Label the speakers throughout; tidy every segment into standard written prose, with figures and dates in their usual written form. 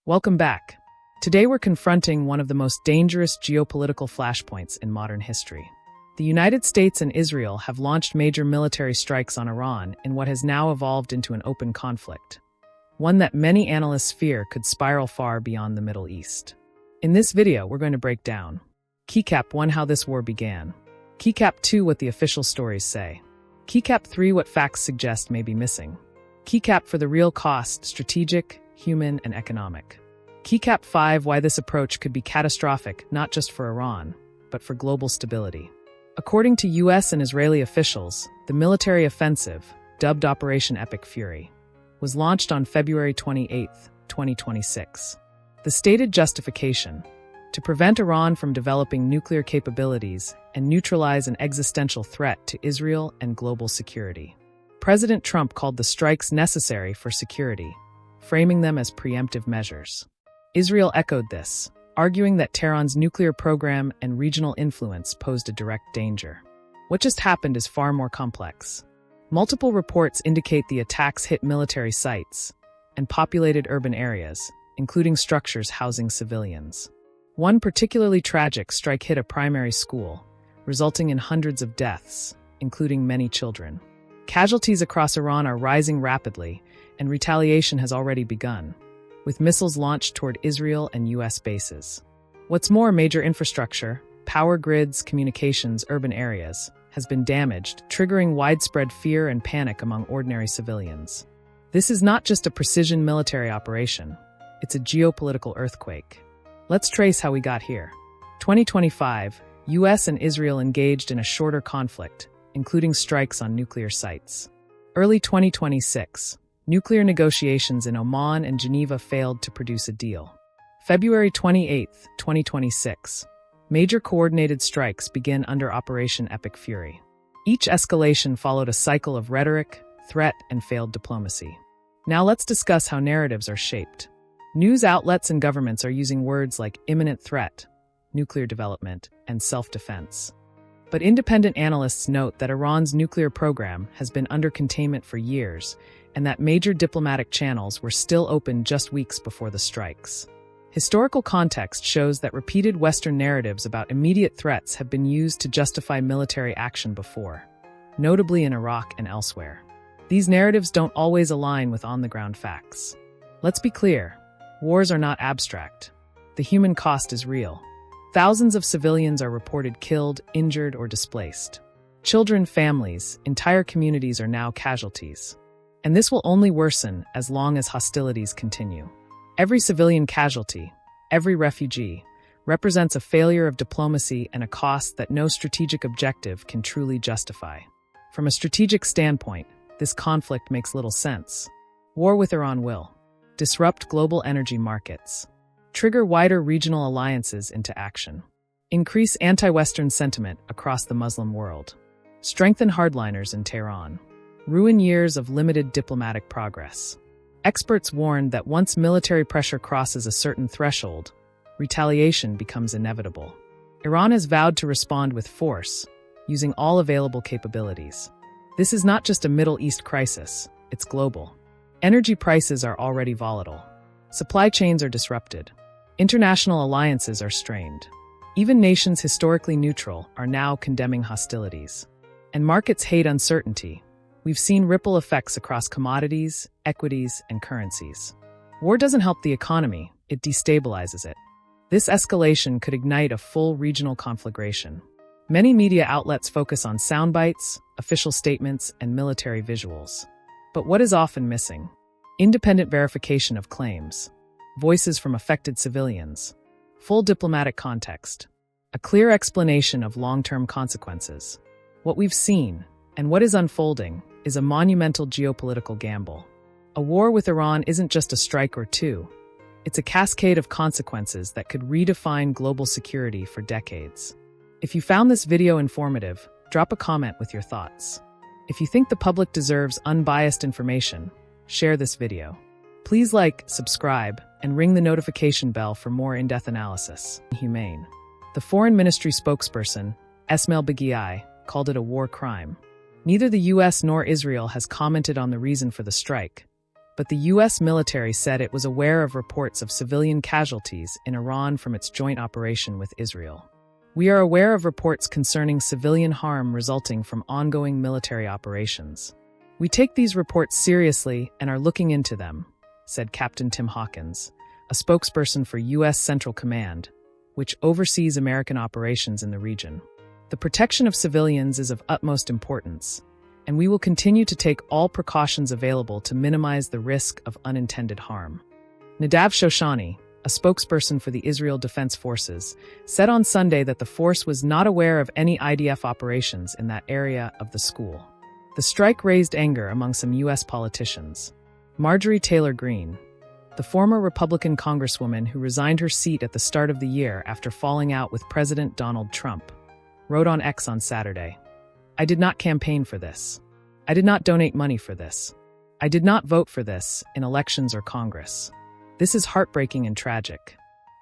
Speaker 1: Welcome back. Today we're confronting one of the most dangerous geopolitical flashpoints in modern history. The United States and Israel have launched major military strikes on Iran in what has now evolved into an open conflict, one that many analysts fear could spiral far beyond the Middle East. In this video, we're going to break down Keycap 1, how this war began; Keycap 2, what the official stories say; Keycap 3, what facts suggest may be missing; Keycap 4, the real cost, strategic, human, and economic; Keycap 5, why this approach could be catastrophic not just for Iran, but for global stability. According to US and Israeli officials, the military offensive, dubbed Operation Epic Fury, was launched on February 28, 2026. The stated justification: to prevent Iran from developing nuclear capabilities and neutralize an existential threat to Israel and global security. President Trump called the strikes necessary for security, framing them as preemptive measures. Israel echoed this, arguing that Tehran's nuclear program and regional influence posed a direct danger. What just happened is far more complex. Multiple reports indicate the attacks hit military sites and populated urban areas, including structures housing civilians. One particularly tragic strike hit a primary school, resulting in hundreds of deaths, including many children. Casualties across Iran are rising rapidly, and retaliation has already begun, with missiles launched toward Israel and US bases. What's more, major infrastructure, power grids, communications, urban areas, has been damaged, triggering widespread fear and panic among ordinary civilians. This is not just a precision military operation, it's a geopolitical earthquake. Let's trace how we got here. 2025, US and Israel engaged in a shorter conflict, including strikes on nuclear sites. Early 2026, nuclear negotiations in Oman and Geneva failed to produce a deal. February 28, 2026, major coordinated strikes begin under Operation Epic Fury. Each escalation followed a cycle of rhetoric, threat, and failed diplomacy. Now let's discuss how narratives are shaped. News outlets and governments are using words like imminent threat, nuclear development, and self-defense. But independent analysts note that Iran's nuclear program has been under containment for years, and that major diplomatic channels were still open just weeks before the strikes. Historical context shows that repeated Western narratives about immediate threats have been used to justify military action before, notably in Iraq and elsewhere. These narratives don't always align with on-the-ground facts. Let's be clear, wars are not abstract. The human cost is real. Thousands of civilians are reported killed, injured, or displaced. Children, families, entire communities are now casualties. And this will only worsen as long as hostilities continue. Every civilian casualty, every refugee, represents a failure of diplomacy and a cost that no strategic objective can truly justify. From a strategic standpoint, this conflict makes little sense. War with Iran will disrupt global energy markets, trigger wider regional alliances into action, increase anti-Western sentiment across the Muslim world, strengthen hardliners in Tehran, ruin years of limited diplomatic progress. Experts warn that once military pressure crosses a certain threshold, retaliation becomes inevitable. Iran has vowed to respond with force, using all available capabilities. This is not just a Middle East crisis, it's global. Energy prices are already volatile. Supply chains are disrupted. International alliances are strained. Even nations historically neutral are now condemning hostilities. And markets hate uncertainty. We've seen ripple effects across commodities, equities, and currencies. War doesn't help the economy, it destabilizes it. This escalation could ignite a full regional conflagration. Many media outlets focus on sound bites, official statements, and military visuals. But what is often missing? Independent verification of claims, voices from affected civilians, full diplomatic context, a clear explanation of long-term consequences. What we've seen, and what is unfolding, is a monumental geopolitical gamble. A war with Iran isn't just a strike or two. It's a cascade of consequences that could redefine global security for decades. If you found this video informative, drop a comment with your thoughts. If you think the public deserves unbiased information, share this video. Please like, subscribe, and ring the notification bell for more in-depth analysis. Humane. The Foreign Ministry spokesperson, Esmail Begui, called it a war crime. Neither the US nor Israel has commented on the reason for the strike, but the U.S. military said it was aware of reports of civilian casualties in Iran from its joint operation with Israel. "We are aware of reports concerning civilian harm resulting from ongoing military operations. We take these reports seriously and are looking into them," said Captain Tim Hawkins, a spokesperson for U.S. Central Command, which oversees American operations in the region. "The protection of civilians is of utmost importance, and we will continue to take all precautions available to minimize the risk of unintended harm." Nadav Shoshani, a spokesperson for the Israel Defense Forces, said on Sunday that the force was not aware of any IDF operations in that area of the school. The strike raised anger among some U.S. politicians. Marjorie Taylor Greene, the former Republican congresswoman who resigned her seat at the start of the year after falling out with President Donald Trump, wrote on X on Saturday, "I did not campaign for this. I did not donate money for this. I did not vote for this in elections or Congress. This is heartbreaking and tragic.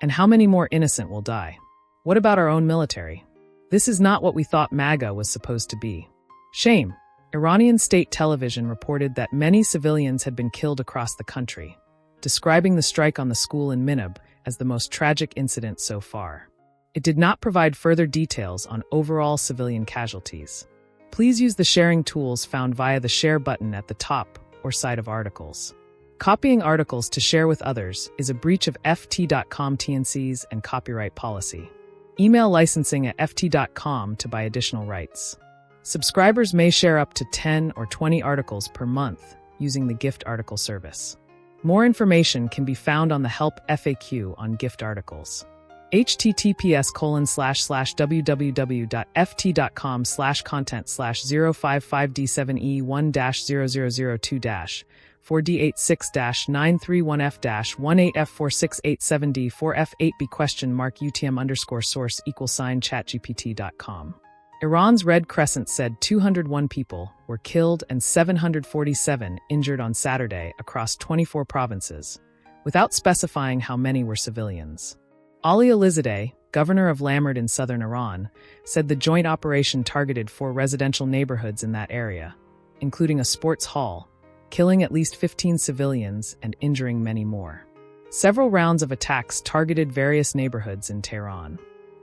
Speaker 1: And how many more innocent will die? What about our own military? This is not what we thought MAGA was supposed to be. Shame." Iranian state television reported that many civilians had been killed across the country, describing the strike on the school in Minab as the most tragic incident so far. It did not provide further details on overall civilian casualties. Please use the sharing tools found via the share button at the top or side of articles. Copying articles to share with others is a breach of ft.com TNCs and copyright policy. Email licensing at ft.com to buy additional rights. Subscribers may share up to 10 or 20 articles per month using the gift article service. More information can be found on the Help FAQ on gift articles. https://www.ft.com/055D7E1-000-2-4D86-931F-1884687D4F8B?mark UTM_source=sign-chat-GPT.com. Iran's Red Crescent said 201 people were killed and 747 injured on Saturday across 24 provinces, without specifying how many were civilians. Ali Alizadeh, governor of Lamard in southern Iran, said the joint operation targeted 4 residential neighborhoods in that area, including a sports hall, killing at least 15 civilians and injuring many more. Several rounds of attacks targeted various neighborhoods in Tehran.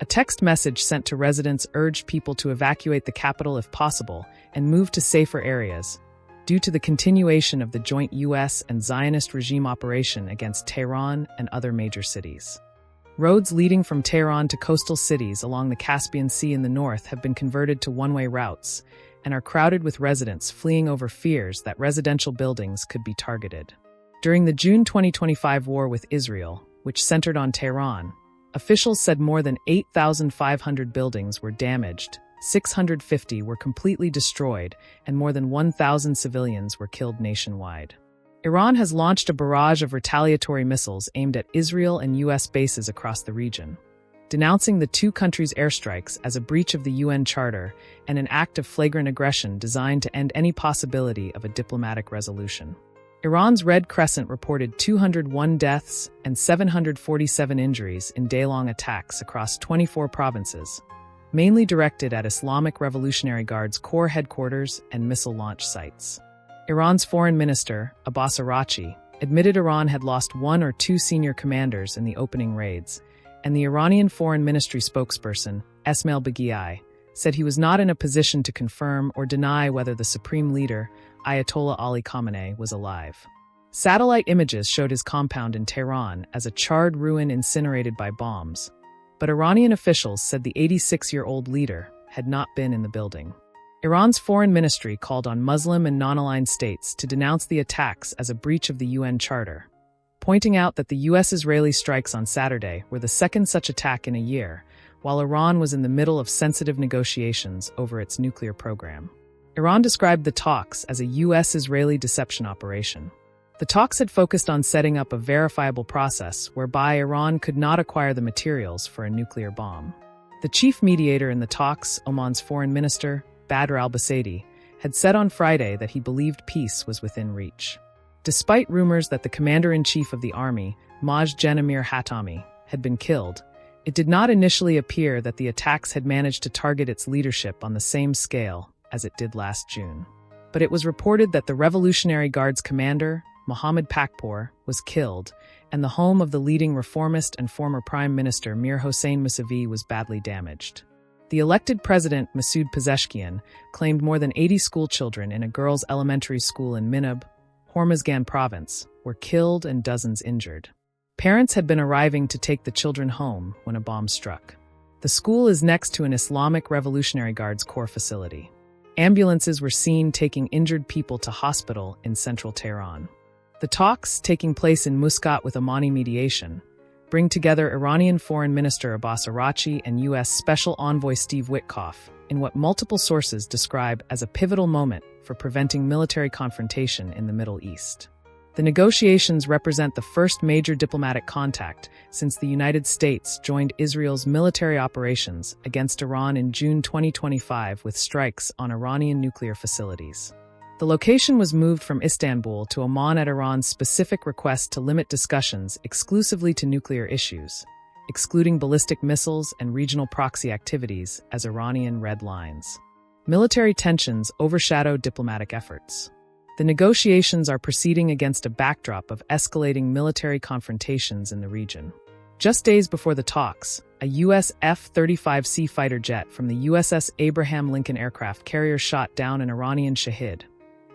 Speaker 1: A text message sent to residents urged people to evacuate the capital if possible and move to safer areas, due to the continuation of the joint U.S. and Zionist regime operation against Tehran and other major cities. Roads leading from Tehran to coastal cities along the Caspian Sea in the north have been converted to one-way routes and are crowded with residents fleeing over fears that residential buildings could be targeted. During the June 2025 war with Israel, which centered on Tehran, officials said more than 8,500 buildings were damaged, 650 were completely destroyed, and more than 1,000 civilians were killed nationwide. Iran has launched a barrage of retaliatory missiles aimed at Israel and U.S. bases across the region, denouncing the two countries' airstrikes as a breach of the UN Charter and an act of flagrant aggression designed to end any possibility of a diplomatic resolution. Iran's Red Crescent reported 201 deaths and 747 injuries in day-long attacks across 24 provinces, mainly directed at Islamic Revolutionary Guard's core headquarters and missile launch sites. Iran's foreign minister, Abbas Araghchi, admitted Iran had lost 1 or 2 senior commanders in the opening raids, and the Iranian Foreign Ministry spokesperson, Esmail Baghiei, said he was not in a position to confirm or deny whether the supreme leader, Ayatollah Ali Khamenei, was alive. Satellite images showed his compound in Tehran as a charred ruin incinerated by bombs, but Iranian officials said the 86-year-old leader had not been in the building. Iran's foreign ministry called on Muslim and non-aligned states to denounce the attacks as a breach of the UN Charter, pointing out that the U.S.-Israeli strikes on Saturday were the second such attack in a year, while Iran was in the middle of sensitive negotiations over its nuclear program. Iran described the talks as a U.S.-Israeli deception operation. The talks had focused on setting up a verifiable process whereby Iran could not acquire the materials for a nuclear bomb. The chief mediator in the talks, Oman's foreign minister, Badr al-Busaidi, had said on Friday that he believed peace was within reach. Despite rumors that the commander-in-chief of the army, Maj Gen Amir Hatami, had been killed, it did not initially appear that the attacks had managed to target its leadership on the same scale as it did last June. But it was reported that the Revolutionary Guard's commander, Mohammad Pakpour, was killed, and the home of the leading reformist and former Prime Minister Mir Hossein Mousavi was badly damaged. The elected president, Masoud Pezeshkian, claimed more than 80 schoolchildren in a girls' elementary school in Minab, Hormozgan province, were killed and dozens injured. Parents had been arriving to take the children home when a bomb struck. The school is next to an Islamic Revolutionary Guards Corps facility. Ambulances were seen taking injured people to hospital in central Tehran. The talks, taking place in Muscat with Omani mediation, bring together Iranian Foreign Minister Abbas Araghchi and U.S. Special Envoy Steve Witkoff in what multiple sources describe as a pivotal moment for preventing military confrontation in the Middle East. The negotiations represent the first major diplomatic contact since the United States joined Israel's military operations against Iran in June 2025 with strikes on Iranian nuclear facilities. The location was moved from Istanbul to Amman at Iran's specific request to limit discussions exclusively to nuclear issues, excluding ballistic missiles and regional proxy activities as Iranian red lines. Military tensions overshadowed diplomatic efforts. The negotiations are proceeding against a backdrop of escalating military confrontations in the region. Just days before the talks, a U.S. F-35C fighter jet from the USS Abraham Lincoln aircraft carrier shot down an Iranian Shahed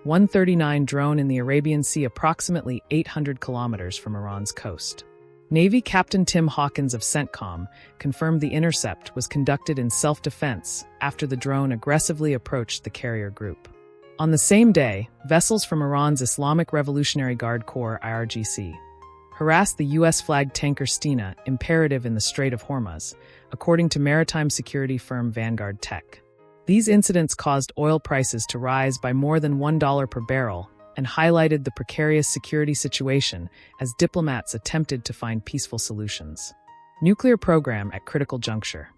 Speaker 1: 139 drone in the Arabian Sea approximately 800 kilometers from Iran's coast. Navy Captain Tim Hawkins of CENTCOM confirmed the intercept was conducted in self-defense after the drone aggressively approached the carrier group. On the same day, vessels from Iran's Islamic Revolutionary Guard Corps (IRGC) harassed the U.S.-flagged tanker Stena Imperative in the Strait of Hormuz, according to maritime security firm Vanguard Tech. These incidents caused oil prices to rise by more than $1 per barrel and highlighted the precarious security situation as diplomats attempted to find peaceful solutions. Nuclear program at critical juncture.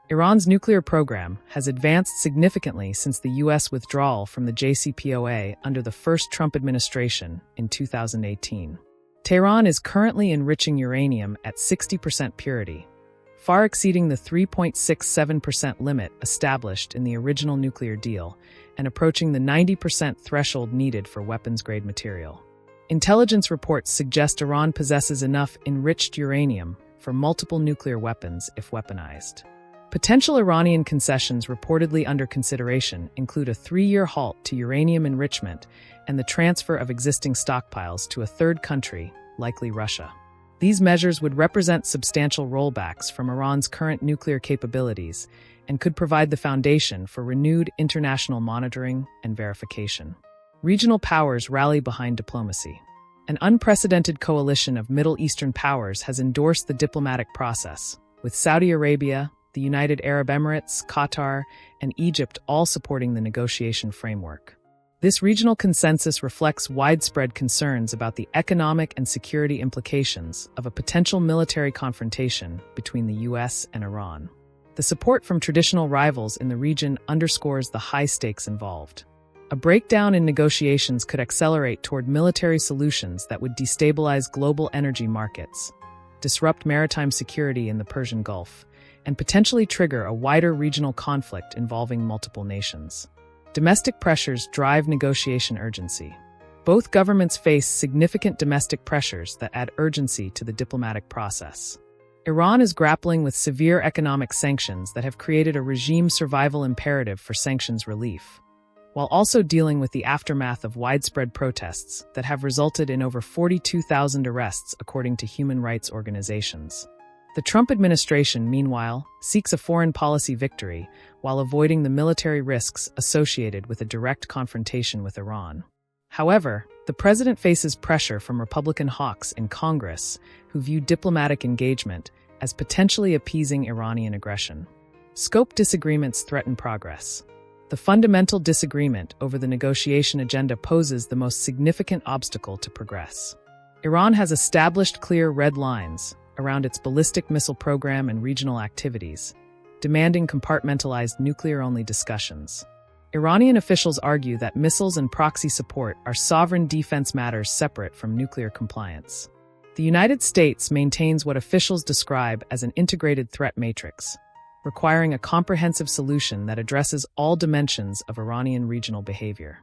Speaker 1: Iran's nuclear program has advanced significantly since the U.S. withdrawal from the JCPOA under the first Trump administration in 2018. Tehran is currently enriching uranium at 60% purity, far exceeding the 3.67% limit established in the original nuclear deal and approaching the 90% threshold needed for weapons-grade material. Intelligence reports suggest Iran possesses enough enriched uranium for multiple nuclear weapons if weaponized. Potential Iranian concessions reportedly under consideration include a 3-year halt to uranium enrichment and the transfer of existing stockpiles to a third country, likely Russia. These measures would represent substantial rollbacks from Iran's current nuclear capabilities and could provide the foundation for renewed international monitoring and verification. Regional powers rally behind diplomacy. An unprecedented coalition of Middle Eastern powers has endorsed the diplomatic process, with Saudi Arabia, the United Arab Emirates, Qatar, and Egypt all supporting the negotiation framework. This regional consensus reflects widespread concerns about the economic and security implications of a potential military confrontation between the U.S. and Iran. The support from traditional rivals in the region underscores the high stakes involved. A breakdown in negotiations could accelerate toward military solutions that would destabilize global energy markets, disrupt maritime security in the Persian Gulf, and potentially trigger a wider regional conflict involving multiple nations. Domestic pressures drive negotiation urgency. Both governments face significant domestic pressures that add urgency to the diplomatic process. Iran is grappling with severe economic sanctions that have created a regime survival imperative for sanctions relief, while also dealing with the aftermath of widespread protests that have resulted in over 42,000 arrests according to human rights organizations. The Trump administration, meanwhile, seeks a foreign policy victory while avoiding the military risks associated with a direct confrontation with Iran. However, the president faces pressure from Republican hawks in Congress who view diplomatic engagement as potentially appeasing Iranian aggression. Scope disagreements threaten progress. The fundamental disagreement over the negotiation agenda poses the most significant obstacle to progress. Iran has established clear red lines around its ballistic missile program and regional activities, demanding compartmentalized nuclear-only discussions. Iranian officials argue that missiles and proxy support are sovereign defense matters separate from nuclear compliance. The United States maintains what officials describe as an integrated threat matrix, requiring a comprehensive solution that addresses all dimensions of Iranian regional behavior.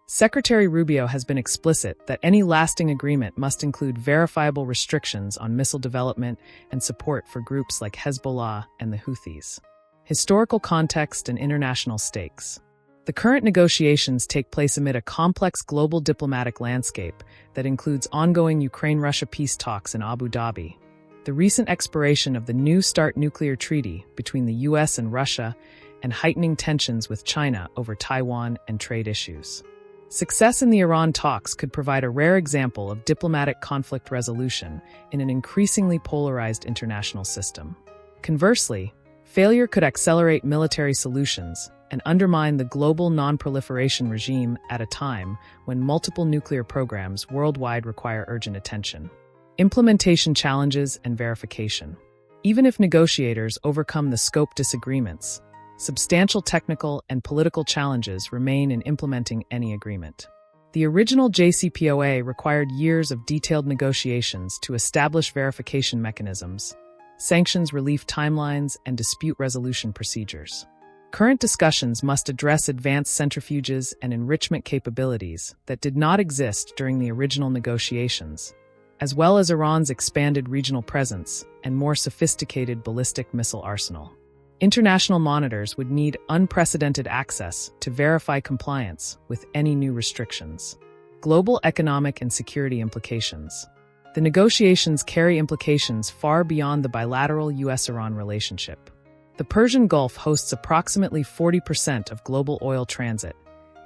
Speaker 1: Secretary Rubio has been explicit that any lasting agreement must include verifiable restrictions on missile development and support for groups like Hezbollah and the Houthis. Historical context and international stakes. The current negotiations take place amid a complex global diplomatic landscape that includes ongoing Ukraine-Russia peace talks in Abu Dhabi, the recent expiration of the New START nuclear treaty between the US and Russia, and heightening tensions with China over Taiwan and trade issues. Success in the Iran talks could provide a rare example of diplomatic conflict resolution in an increasingly polarized international system. Conversely, failure could accelerate military solutions and undermine the global non-proliferation regime at a time when multiple nuclear programs worldwide require urgent attention. Implementation challenges and verification. Even if negotiators overcome the scope disagreements, substantial technical and political challenges remain in implementing any agreement. The original JCPOA required years of detailed negotiations to establish verification mechanisms, sanctions relief timelines, and dispute resolution procedures. Current discussions must address advanced centrifuges and enrichment capabilities that did not exist during the original negotiations, as well as Iran's expanded regional presence and more sophisticated ballistic missile arsenal. International monitors would need unprecedented access to verify compliance with any new restrictions. Global economic and security implications. The negotiations carry implications far beyond the bilateral US-Iran relationship. The Persian Gulf hosts approximately 40% of global oil transit,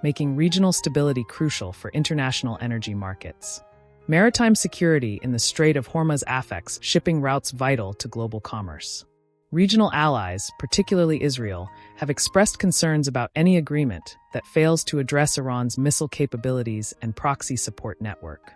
Speaker 1: making regional stability crucial for international energy markets. Maritime security in the Strait of Hormuz affects shipping routes vital to global commerce. Regional allies, particularly Israel, have expressed concerns about any agreement that fails to address Iran's missile capabilities and proxy support network.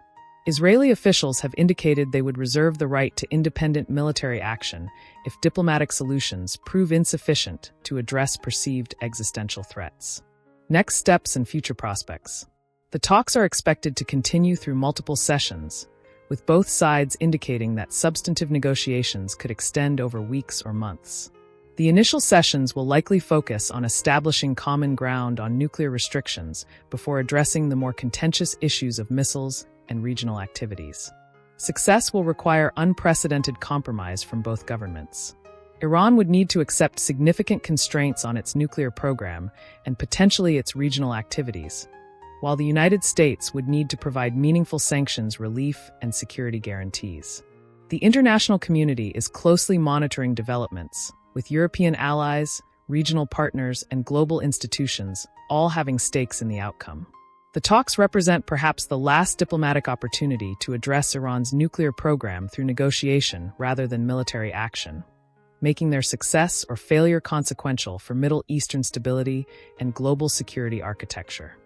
Speaker 1: Israeli officials have indicated they would reserve the right to independent military action if diplomatic solutions prove insufficient to address perceived existential threats. Next steps and future prospects. The talks are expected to continue through multiple sessions, with both sides indicating that substantive negotiations could extend over weeks or months. The initial sessions will likely focus on establishing common ground on nuclear restrictions before addressing the more contentious issues of missiles and regional activities. Success will require unprecedented compromise from both governments. Iran would need to accept significant constraints on its nuclear program and potentially its regional activities, while the United States would need to provide meaningful sanctions relief and security guarantees. The international community is closely monitoring developments, with European allies, regional partners, and global institutions all having stakes in the outcome. The talks represent perhaps the last diplomatic opportunity to address Iran's nuclear program through negotiation rather than military action, making their success or failure consequential for Middle Eastern stability and global security architecture.